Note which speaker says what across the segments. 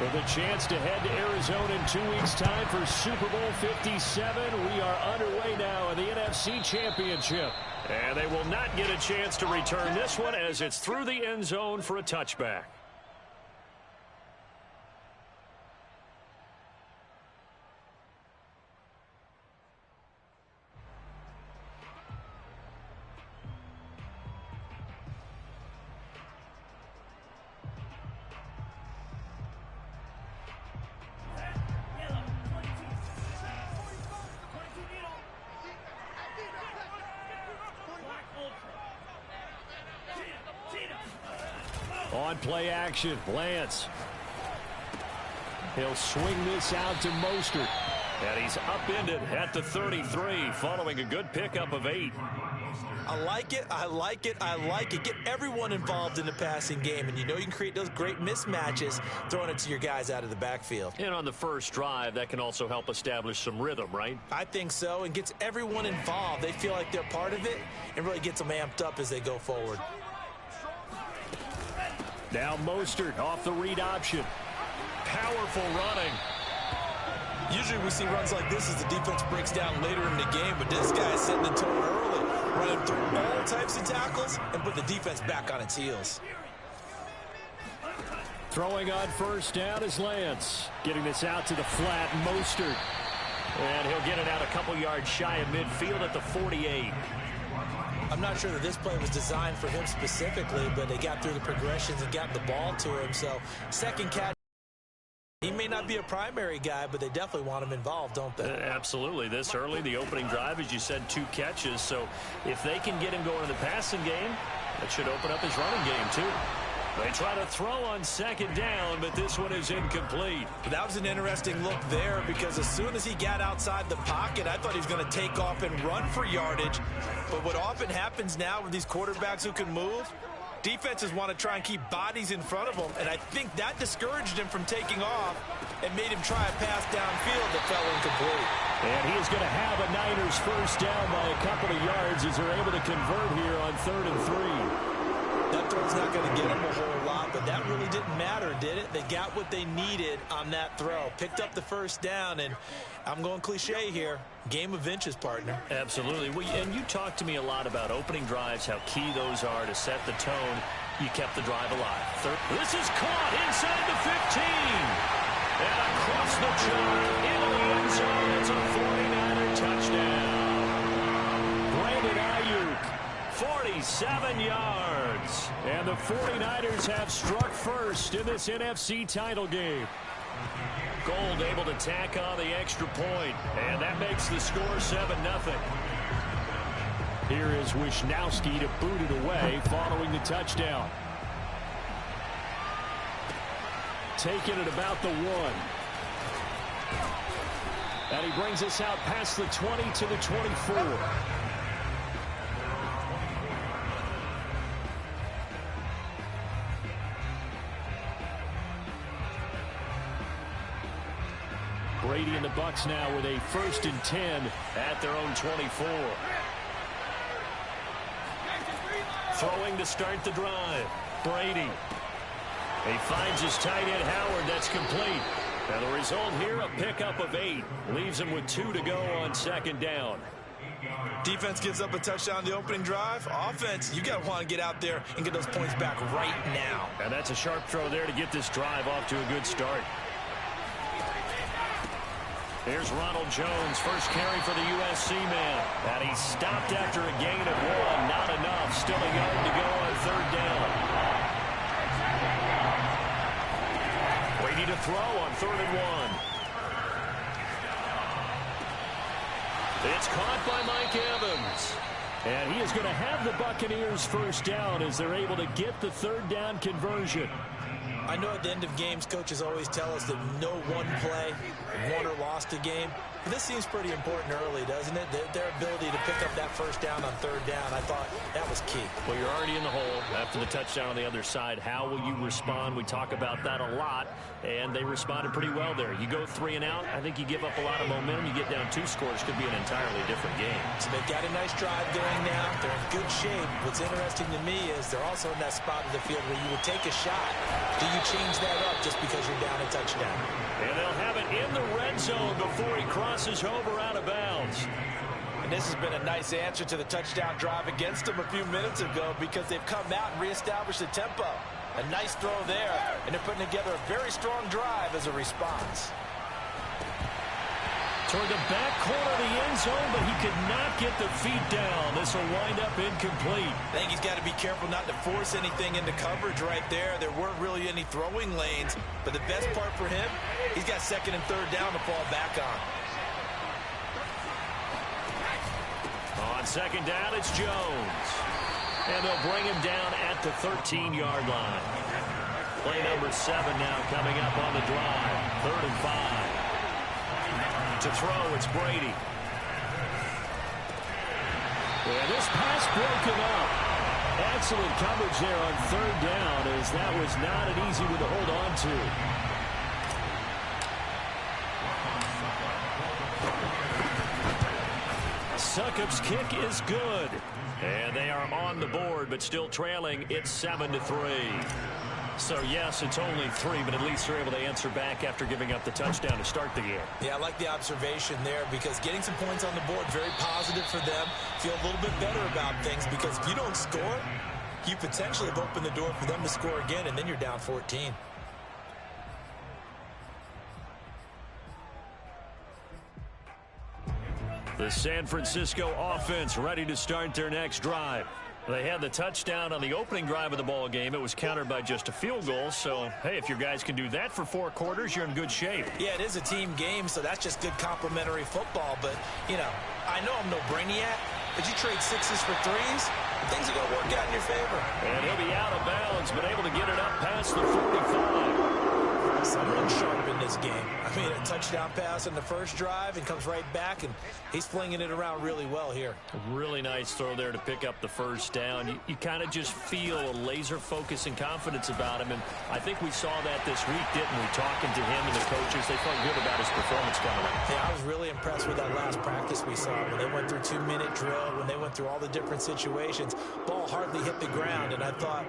Speaker 1: With a chance to head to Arizona in 2 weeks' time for Super Bowl 57. We are underway now in the NFC Championship. And they will not get a chance to return this one as it's through the end zone for a touchback. On play action, Lance. He'll swing this out to Mostert. And he's upended at the 33 following a good pickup of 8.
Speaker 2: I like it, I like it, I like it. Get everyone involved in the passing game, and you know you can create those great mismatches throwing it to your guys out of the backfield.
Speaker 1: And on the first drive, that can also help establish some rhythm, right?
Speaker 2: I think so, and gets everyone involved. They feel like they're part of it and really gets them amped up as they go forward.
Speaker 1: Now Mostert off the read option. Powerful running.
Speaker 2: Usually we see runs like this as the defense breaks down later in the game, but this guy is setting the tone early, running through all types of tackles and put the defense back on its heels.
Speaker 1: Throwing on first down is Lance. Getting this out to the flat, Mostert. And he'll get it out a couple yards shy of midfield at the 48.
Speaker 2: I'm not sure that this play was designed for him specifically, but they got through the progressions and got the ball to him. So second catch, he may not be a primary guy, but they definitely want him involved, don't they?
Speaker 1: Absolutely. This early, the opening drive, as you said, 2 catches. So if they can get him going in the passing game, that should open up his running game too. They try to throw on second down, but this one is incomplete.
Speaker 2: That was an interesting look there because as soon as he got outside the pocket, I thought he was going to take off and run for yardage. But what often happens now with these quarterbacks who can move, defenses want to try and keep bodies in front of them, and I think that discouraged him from taking off and made him try a pass downfield that fell incomplete.
Speaker 1: And he is going to have a Niners first down by a couple of yards as they're able to convert here on 3rd and 3.
Speaker 2: That throw's not going to get them a whole lot, but that really didn't matter, did it? They got what they needed on that throw. Picked up the first down, and I'm going cliche here. Game of inches, partner.
Speaker 1: Absolutely. Well, and you talked to me a lot about opening drives, how key those are to set the tone. You kept the drive alive. This is caught inside the 15. And across the chalk into the end zone. It's a 49er touchdown. Brandon Ayuk, 47 yards. And the 49ers have struck first in this NFC title game. Gold able to tack on the extra point, and that makes the score 7-0. Here is Wisnowski to boot it away following the touchdown. Taking it about the 1. And he brings us out past the 20 to the 24. Brady and the Bucs now with a 1st and 10 at their own 24. Throwing to start the drive. Brady. He finds his tight end Howard. That's complete. And the result here, a pickup of 8. Leaves him with 2 to go on 2nd down.
Speaker 2: Defense gives up a touchdown the opening drive. Offense, you got to want to get out there and get those points back right now.
Speaker 1: And that's a sharp throw there to get this drive off to a good start. Here's Ronald Jones, first carry for the USC man. And he's stopped after a gain of 1. Not enough. Still a yard to go on 3rd down. Brady to throw on 3rd and 1. It's caught by Mike Evans. And he is going to have the Buccaneers first down as they're able to get the 3rd down conversion.
Speaker 2: I know at the end of games, coaches always tell us that no one play won or lost a game. But this seems pretty important early, doesn't it? Their ability to pick up that first down on 3rd down, I thought that was key.
Speaker 1: Well, you're already in the hole after the touchdown on the other side. How will you respond? We talk about that a lot, and they responded pretty well there. You go 3 and out, I think you give up a lot of momentum. You get down 2 scores, could be an entirely different game.
Speaker 2: So they've got a nice drive going now. They're in good shape. What's interesting to me is they're also in that spot of the field where you would take a shot. Do you you change that up just because you're down a touchdown.
Speaker 1: And they'll have it in the red zone before he crosses over out of bounds.
Speaker 2: And this has been a nice answer to the touchdown drive against them a few minutes ago because they've come out and reestablished the tempo. A nice throw there, and they're putting together a very strong drive as a response.
Speaker 1: Toward the back corner of the end zone, but he could not get the feet down. This will wind up incomplete.
Speaker 2: I think he's got to be careful not to force anything into coverage right there. There weren't really any throwing lanes, but the best part for him, he's got second and third down to fall back on.
Speaker 1: On second down, it's Jones. And they'll bring him down at the 13-yard line. Play number 7 now coming up on the drive. 3rd and 5. To throw, it's Brady. And this pass broken up. Excellent coverage there on 3rd down, as that was not an easy one to hold on to. Succop's kick is good. And they are on the board, but still trailing. It's 7-3. So, yes, it's only 3, but at least they're able to answer back after giving up the touchdown to start the game.
Speaker 2: Yeah, I like the observation there because getting some points on the board, very positive for them. Feel a little bit better about things because if you don't score, you potentially have opened the door for them to score again, and then you're down 14.
Speaker 1: The San Francisco offense ready to start their next drive. They had the touchdown on the opening drive of the ball game. It was countered by just a field goal. So, hey, if your guys can do that for 4 quarters, you're in good shape.
Speaker 2: Yeah, it is a team game, so that's just good complimentary football. But, you know, I know I'm no brainiac, but you trade 6s for 3s, things are going to work out in your favor.
Speaker 1: And he'll be out of bounds, but able to get it up past the 45.
Speaker 2: Someone sharp in this game. I mean, a touchdown pass in the first drive and comes right back, and he's flinging it around really well here.
Speaker 1: A really nice throw there to pick up the first down. You kind of just feel a laser focus and confidence about him, and I think we saw that this week, didn't we? Talking to him and the coaches, they felt good about his performance coming up.
Speaker 2: Yeah, I was really impressed with that last practice we saw when they went through 2-minute drill, when they went through all the different situations. Ball hardly hit the ground, and I thought,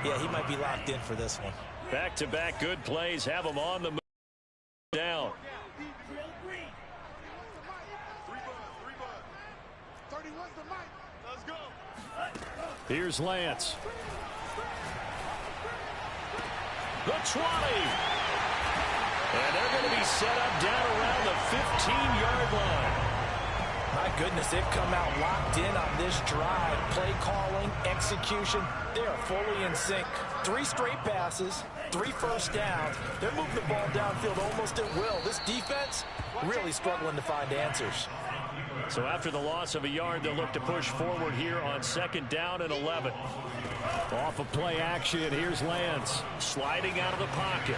Speaker 2: yeah, he might be locked in for this one.
Speaker 1: Back-to-back good plays have him on the move down. Here's Lance. The 20. And they're going to be set up down around the 15-yard line.
Speaker 2: My goodness, they've come out locked in on this drive. Play calling, execution, they are fully in sync. 3 straight passes, 3 first downs. They're moving the ball downfield almost at will. This defense really struggling to find answers.
Speaker 1: So after the loss of a yard, they'll look to push forward here on 2nd down and 11. Off of play action, here's Lance. Sliding out of the pocket.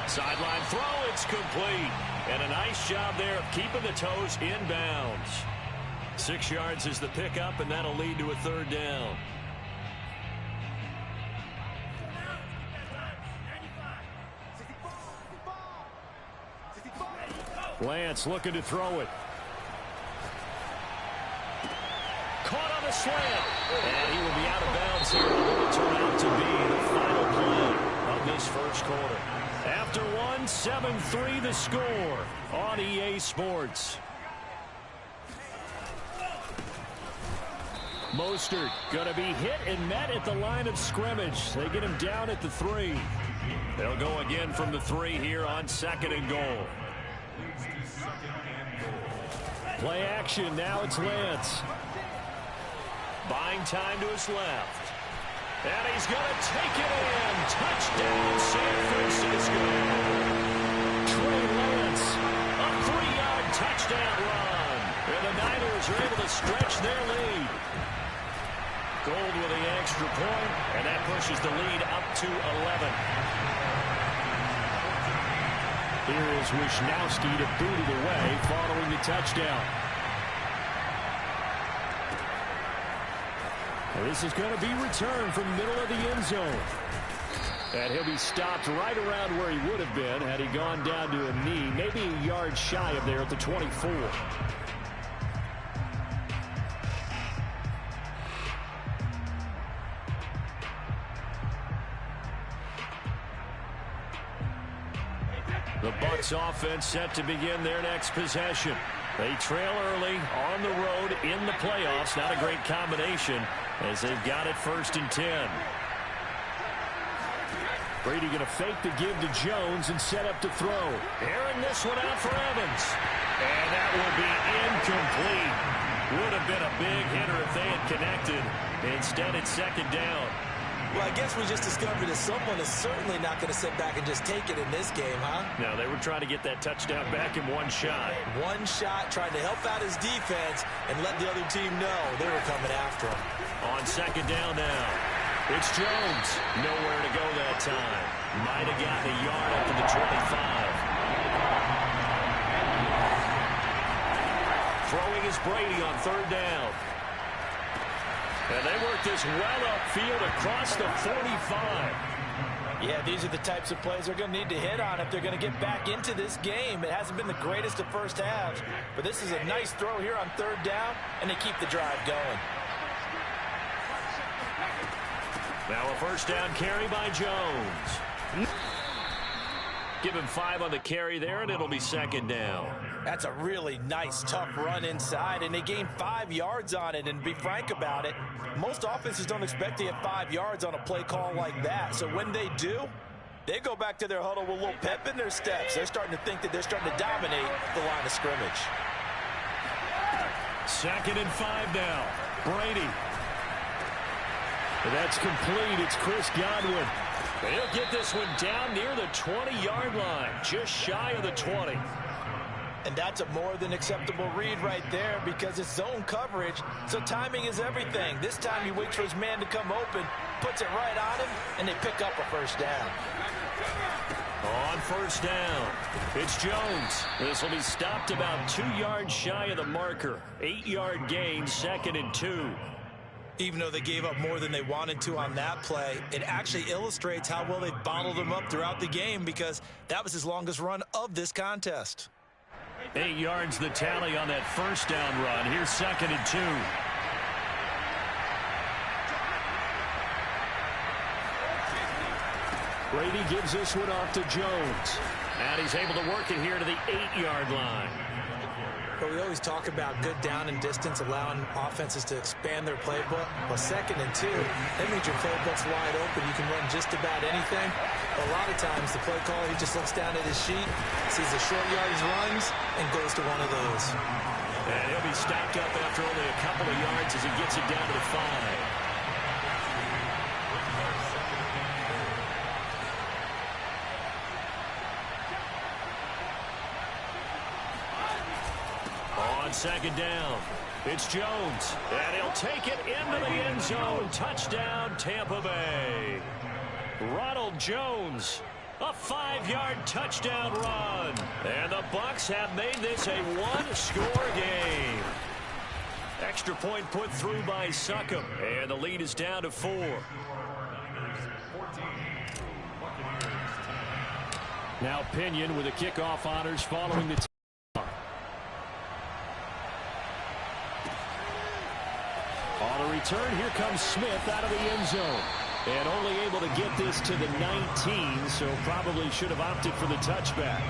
Speaker 1: Sideline throw, it's complete. And a nice job there of keeping the toes in bounds. 6 yards is the pickup, and that'll lead to a 3rd down. Lance looking to throw it. Caught on the slant. And he will be out of bounds here. It will turn out to be the final play of this first quarter. After 1, 7-3 the score on EA Sports. Mostert going to be hit and met at the line of scrimmage. They get him down at the 3. They'll go again from the 3 here on 2nd and goal. Play action, now it's Lance. Buying time to his left. And he's going to take it in. Touchdown, San Francisco. Trey Lance, a 3-yard touchdown run. And the Niners are able to stretch their lead. Gold with the extra point, and that pushes the lead up to 11. Here is Wisnowski to boot it away following the touchdown. This is going to be returned from the middle of the end zone. And he'll be stopped right around where he would have been had he gone down to a knee, maybe a yard shy of there at the 24. The Bucs offense set to begin their next possession. They trail early on the road in the playoffs. Not a great combination as they've got it 1st and 10. Brady going to fake the give to Jones and set up to throw. Airing this one out for Evans. And that will be incomplete. Would have been a big hitter if they had connected. Instead, it's 2nd down.
Speaker 2: Well, I guess we just discovered that someone is certainly not going to sit back and just take it in this game, huh?
Speaker 1: No, they were trying to get that touchdown back in one shot.
Speaker 2: One shot, trying to help out his defense and let the other team know they were coming after him.
Speaker 1: On 2nd down now, it's Jones. Nowhere to go that time. Might have gotten a yard up to the 25. Throwing is Brady on 3rd down. And they work this well upfield across the 45.
Speaker 2: Yeah, these are the types of plays they're going to need to hit on if they're going to get back into this game. It hasn't been the greatest of first halves, but this is a nice throw here on 3rd down, and they keep the drive going.
Speaker 1: Now a 1st down carry by Jones. Give him 5 on the carry there, and it'll be 2nd down.
Speaker 2: That's a really nice, tough run inside, and they gained 5 yards on it. And to be frank about it, most offenses don't expect to get 5 yards on a play call like that. So when they do, they go back to their huddle with a little pep in their steps. They're starting to think that they're starting to dominate the line of scrimmage.
Speaker 1: 2nd and 5 now. Brady. That's complete. It's Chris Godwin. He'll get this one down near the 20-yard line, just shy of the 20.
Speaker 2: And that's a more than acceptable read right there because it's zone coverage, so timing is everything. This time he waits for his man to come open, puts it right on him, and they pick up a 1st down.
Speaker 1: On 1st down, it's Jones. This will be stopped about 2 yards shy of the marker. 8-yard gain, 2nd and 2.
Speaker 2: Even though they gave up more than they wanted to on that play, it actually illustrates how well they've bottled them up throughout the game because that was his longest run of this contest.
Speaker 1: 8 yards the tally on that 1st down run. Here's 2nd and 2. Brady gives this one off to Jones. And he's able to work it here to the 8-yard line.
Speaker 2: But we always talk about good down and distance, allowing offenses to expand their playbook. Well, 2nd and 2, that means your playbook's wide open. You can run just about anything. But a lot of times, the play caller, he just looks down at his sheet, sees the short yardage runs, and goes to one of those.
Speaker 1: And he'll be stopped up after only a couple of yards as he gets it down to the 5. On 2nd down, it's Jones, and he'll take it into the end zone. Touchdown, Tampa Bay. Ronald Jones, a 5-yard touchdown run. And the Bucs have made this a 1-score game. Extra point put through by Succop, and the lead is down to 4. Now Pinion with the kickoff honors following the on a return, here comes Smith out of the end zone. And only able to get this to the 19, so probably should have opted for the touchback.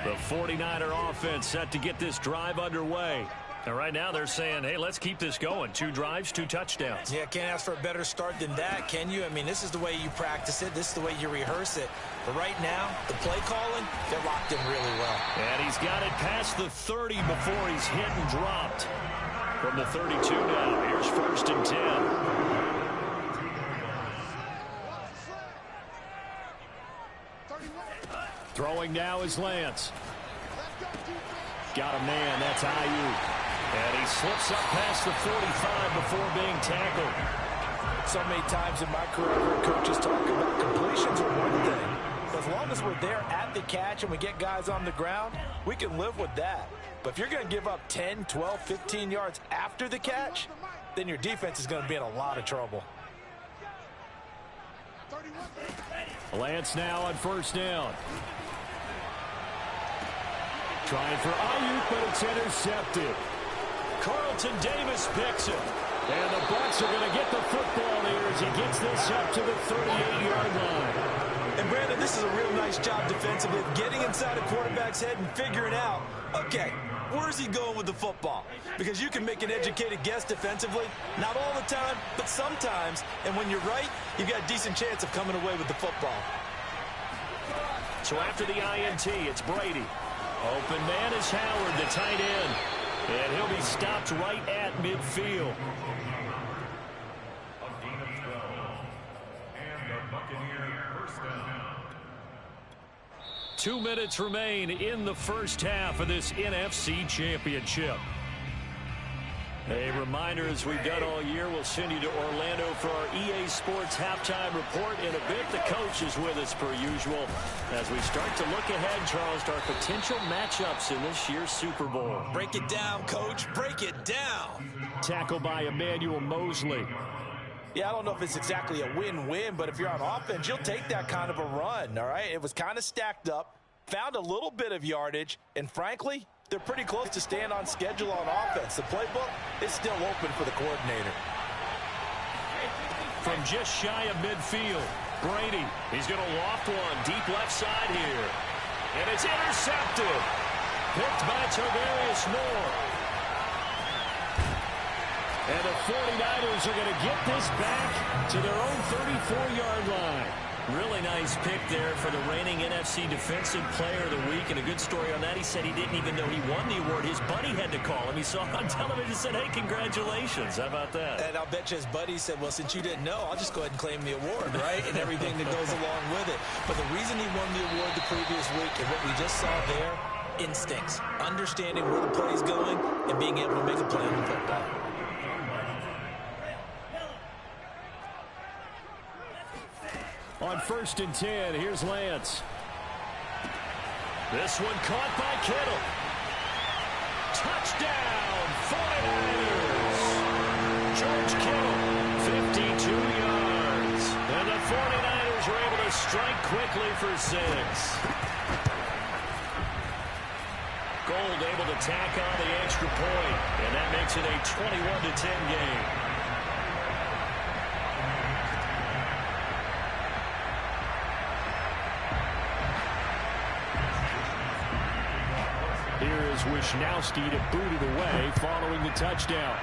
Speaker 1: The 49er offense set to get this drive underway. And right now they're saying, hey, let's keep this going. 2 drives, 2 touchdowns.
Speaker 2: Yeah, can't ask for a better start than that, can you? I mean, this is the way you practice it. This is the way you rehearse it. But right now, the play calling, they're locked in really well.
Speaker 1: And he's got it past the 30 before he's hit and dropped. From the 32 now, here's 1st and 10. Throwing now is Lance. Got a man, that's Ayuk. And he slips up past the 45 before being tackled.
Speaker 2: So many times in my career, I've heard coaches talk about completions are one thing. But as long as we're there at the catch and we get guys on the ground, we can live with that. But if you're going to give up 10, 12, 15 yards after the catch, then your defense is going to be in a lot of trouble.
Speaker 1: Lance now on 1st down.
Speaker 3: Trying for Ayuk, but it's intercepted.
Speaker 1: Carlton Davis picks it.
Speaker 3: And the Bucs are going to get the football here as he gets this up to the 38-yard line.
Speaker 2: And Brandon, this is a real nice job defensively of getting inside a quarterback's head and figuring out, okay, where's he going with the football? Because you can make an educated guess defensively. Not all the time, but sometimes. And when you're right, you've got a decent chance of coming away with the football.
Speaker 1: So after the INT, it's Brady. Open man is Howard, the tight end. And he'll be stopped right at midfield. 2 minutes remain in the first half of this NFC Championship. A reminder, as we've done all year, we'll send you to Orlando for our EA Sports halftime report. In a bit, the coach is with us per usual as we start to look ahead, Charles, to our potential matchups in this year's Super Bowl.
Speaker 2: Break it down, Coach. Break it down.
Speaker 3: Tackle by Emmanuel Mosley.
Speaker 2: Yeah, I don't know if it's exactly a win-win, but if you're on offense, you'll take that kind of a run, all right? It was kind of stacked up, found a little bit of yardage, and frankly, they're pretty close to staying on schedule on offense. The playbook is still open for the coordinator.
Speaker 1: From just shy of midfield, Brady. He's going to loft one deep left side here. And it's intercepted. Picked by Tarvarius Moore.
Speaker 3: And the 49ers are going to get this back to their own 34-yard line.
Speaker 1: Really nice pick there for the reigning NFC Defensive Player of the Week. And a good story on that, he said he didn't even know he won the award. His buddy had to call him. He saw it on television and said, hey, congratulations. How about that?
Speaker 2: And I'll bet you his buddy said, well, since you didn't know, I'll just go ahead and claim the award, right? And everything that goes along with it. But the reason he won the award the previous week and what we just saw there, instincts, understanding where the play is going and being able to make a play on the football.
Speaker 3: On 1st and 10, here's Lance.
Speaker 1: This one caught by Kittle. Touchdown, 49ers. George Kittle, 52 yards. And the 49ers are able to strike quickly for 6. Gold able to tack on the extra point, and that makes it a 21-10 game.
Speaker 3: Here is Wisnowski to boot it away following the touchdown.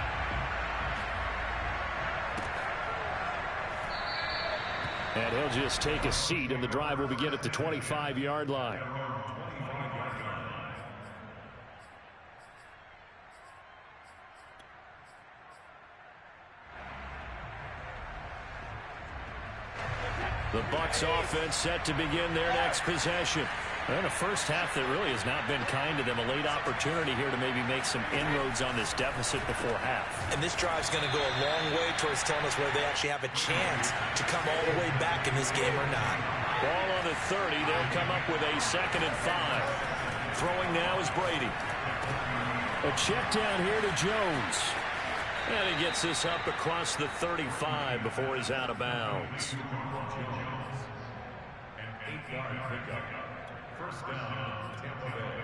Speaker 3: And he'll just take a seat, and the drive will begin at the 25-yard line.
Speaker 1: The Bucs offense set to begin their next possession. And a first half that really has not been kind to them. A late opportunity here to maybe make some inroads on this deficit before half.
Speaker 2: And this drive's going to go a long way towards telling us whether they actually have a chance to come all the way back in this game or not.
Speaker 1: Ball on the 30. They'll come up with a 2nd and 5. Throwing now is Brady.
Speaker 3: A check down here to Jones.
Speaker 1: And he gets this up across the 35 before he's out of bounds.
Speaker 4: An 8-yard pickup. First down, Tampa Bay.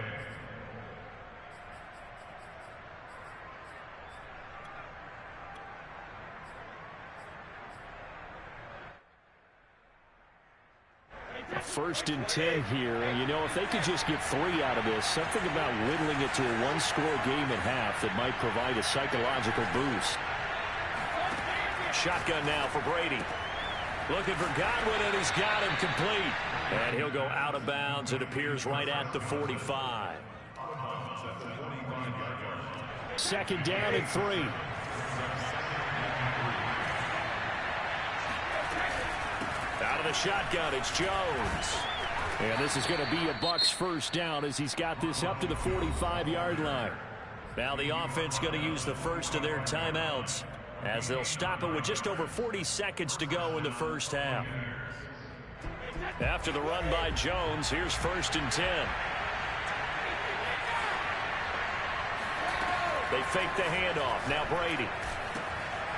Speaker 3: A 1st and 10 here, and you know, if they could just get 3 out of this, something about whittling it to a one-score game at half that might provide a psychological boost.
Speaker 1: Shotgun now for Brady. Looking for Godwin, and he's got him complete. And he'll go out of bounds. It appears right at the 45.
Speaker 3: 2nd down and 3.
Speaker 1: Out of the shotgun, it's Jones.
Speaker 3: And this is going to be a Bucs first down as he's got this up to the 45-yard line.
Speaker 1: Now the offense going to use the first of their timeouts as they'll stop it with just over 40 seconds to go in the first half. After the run by Jones, here's 1st and 10. They fake the handoff. Now Brady.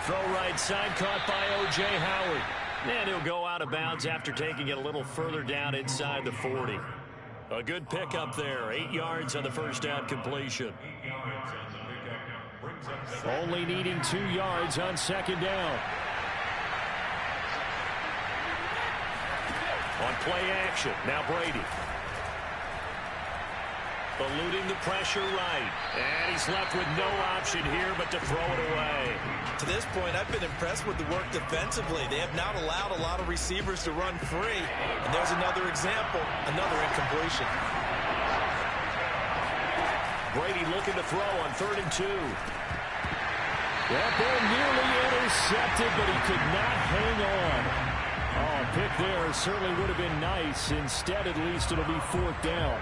Speaker 1: Throw right side, caught by O.J. Howard. And he'll go out of bounds after taking it a little further down inside the 40. A good pickup there. 8 yards on the first down completion.
Speaker 3: Only needing 2 yards on second down.
Speaker 1: On play action, now Brady. Eluding the pressure right. And he's left with no option here but to throw it away.
Speaker 2: To this point, I've been impressed with the work defensively. They have not allowed a lot of receivers to run free. And there's another example, another incompletion.
Speaker 1: Brady looking to throw on 3rd and 2.
Speaker 3: That ball nearly intercepted, but he could not hang on. Oh, a pick there certainly would have been nice. Instead, at least it'll be 4th down.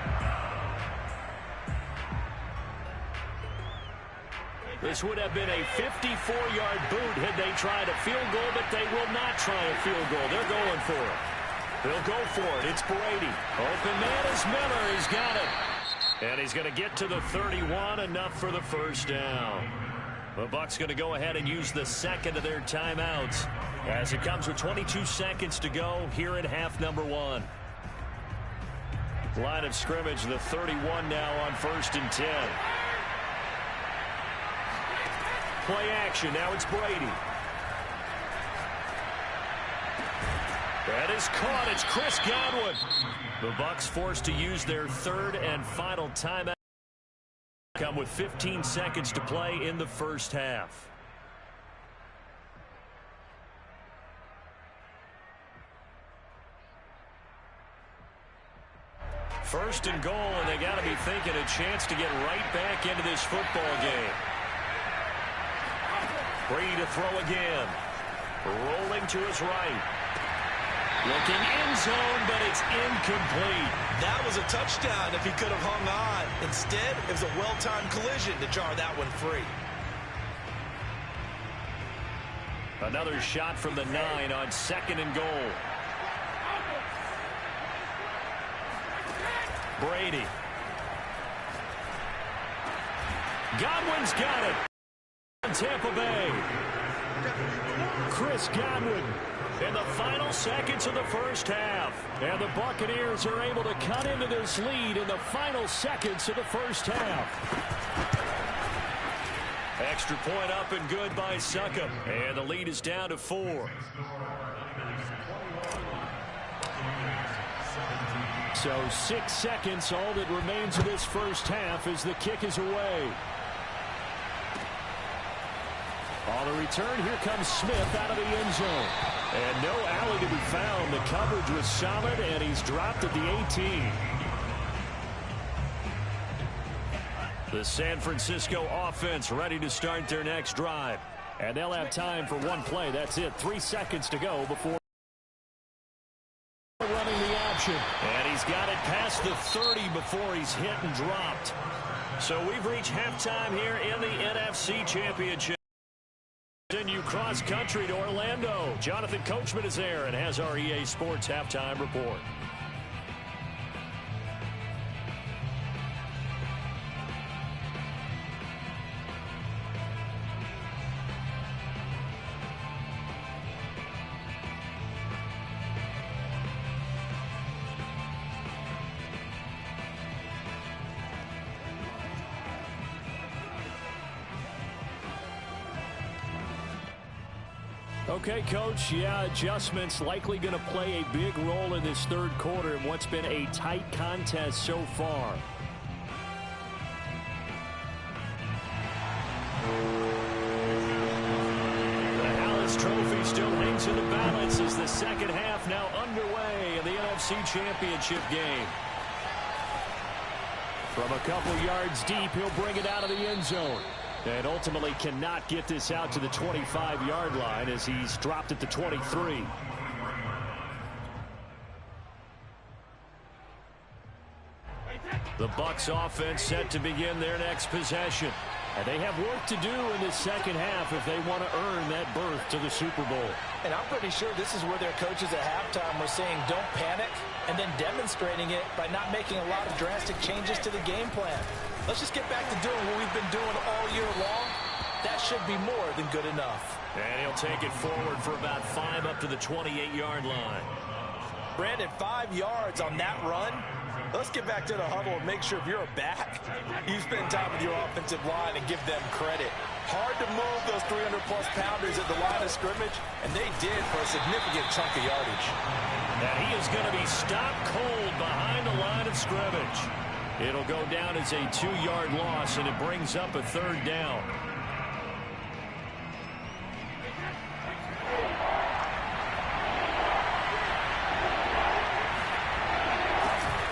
Speaker 1: This would have been a 54-yard boot had they tried a field goal, but they will not try a field goal. They're going for it. They'll go for it. It's Brady. Open man is Miller. He's got it. And he's going to get to the 31, enough for the first down. The Bucs going to go ahead and use the second of their timeouts as it comes with 22 seconds to go here in half number 1. Line of scrimmage, the 31 now on 1st and 10. Play action. Now it's Brady. That is caught. It's Chris Godwin. The Bucs forced to use their 3rd and final timeout. Come with 15 seconds to play in the first half. First and goal, and they got to be thinking a chance to get right back into this football game. Brady to throw again. Rolling to his right. Looking end zone, but it's incomplete.
Speaker 2: That was a touchdown if he could have hung on. Instead, it was a well-timed collision to jar that one free.
Speaker 1: Another shot from the 9 on 2nd and goal. Brady. Godwin's got it. Tampa Bay. Chris Godwin in the final seconds of the first half. And the Buccaneers are able to cut into this lead in the final seconds of the first half. Extra point up and good by Succop. And the lead is down to 4.
Speaker 3: So 6 seconds, all that remains of this first half as the kick is away. On the return, here comes Smith out of the end zone. And no alley to be found. The coverage was solid, and he's dropped at the 18. The San Francisco offense ready to start their next drive. And they'll have time for one play. That's it. 3 seconds to go before running the option.
Speaker 1: And he's got it past the 30 before he's hit and dropped. So we've reached halftime here in the NFC Championship. Continue cross country to Orlando. Jonathan Coachman is there and has our EA Sports halftime report.
Speaker 3: Okay, Coach, yeah, adjustments likely going to play a big role in this third quarter in what's been a tight contest so far.
Speaker 1: The Hallis Trophy still hangs in the balance as the second half now underway in the NFC Championship game.
Speaker 3: From a couple yards deep, he'll bring it out of the end zone. And ultimately cannot get this out to the 25-yard line as he's dropped at the 23.
Speaker 1: The Bucs offense set to begin their next possession.
Speaker 3: And they have work to do in the second half if they want to earn that berth to the Super Bowl.
Speaker 2: And I'm pretty sure this is where their coaches at halftime were saying don't panic, and then demonstrating it by not making a lot of drastic changes to the game plan. Let's just get back to doing what we've been doing all year long. That should be more than good enough.
Speaker 1: And he'll take it forward for about 5 up to the 28-yard line.
Speaker 2: Brandon, 5 yards on that run. Let's get back to the huddle and make sure if you're a back, you spend time with your offensive line and give them credit. Hard to move those 300-plus pounders at the line of scrimmage, and they did for a significant chunk of yardage.
Speaker 1: And he is going to be stopped cold behind the line of scrimmage. It'll go down as a 2-yard loss, and it brings up a 3rd down.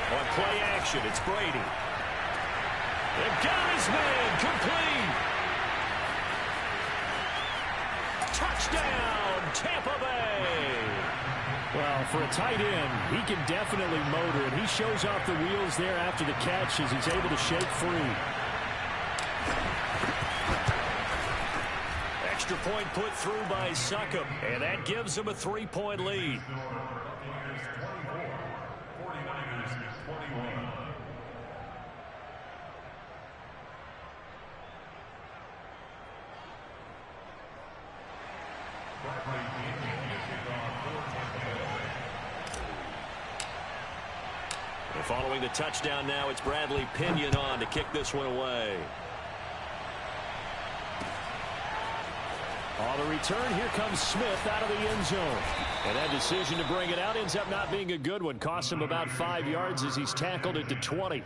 Speaker 1: On play action, it's Brady. They've got his man complete. Touchdown, Tampa Bay. Well, for a tight end, he can definitely motor it. He shows off the wheels there after the catch as he's able to shake free. Extra point put through by Succop, and that gives him a 3-point lead. And following the touchdown now, it's Bradley Pinion on to kick this one away. On the return, here comes Smith out of the end zone. And that decision to bring it out ends up not being a good one. Costs him about 5 yards as he's tackled at the 20.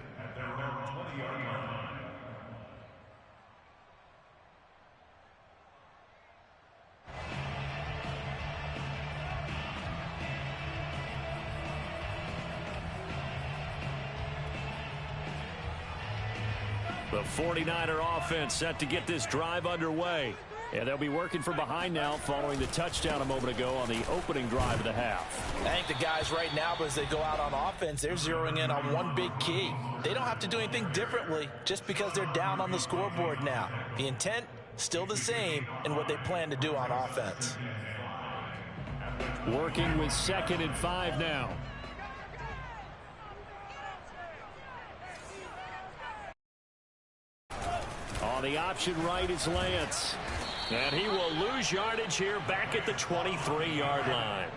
Speaker 1: The 49er offense set to get this drive underway. And they'll be working from behind now following the touchdown a moment ago on the opening drive of the half.
Speaker 2: I think the guys right now, as they go out on offense, they're zeroing in on one big key. They don't have to do anything differently just because they're down on the scoreboard now. The intent, still the same in what they plan to do on offense.
Speaker 3: Working with 2nd and 5 now. On the option right is Lance. And he will lose yardage here back at the 23-yard line.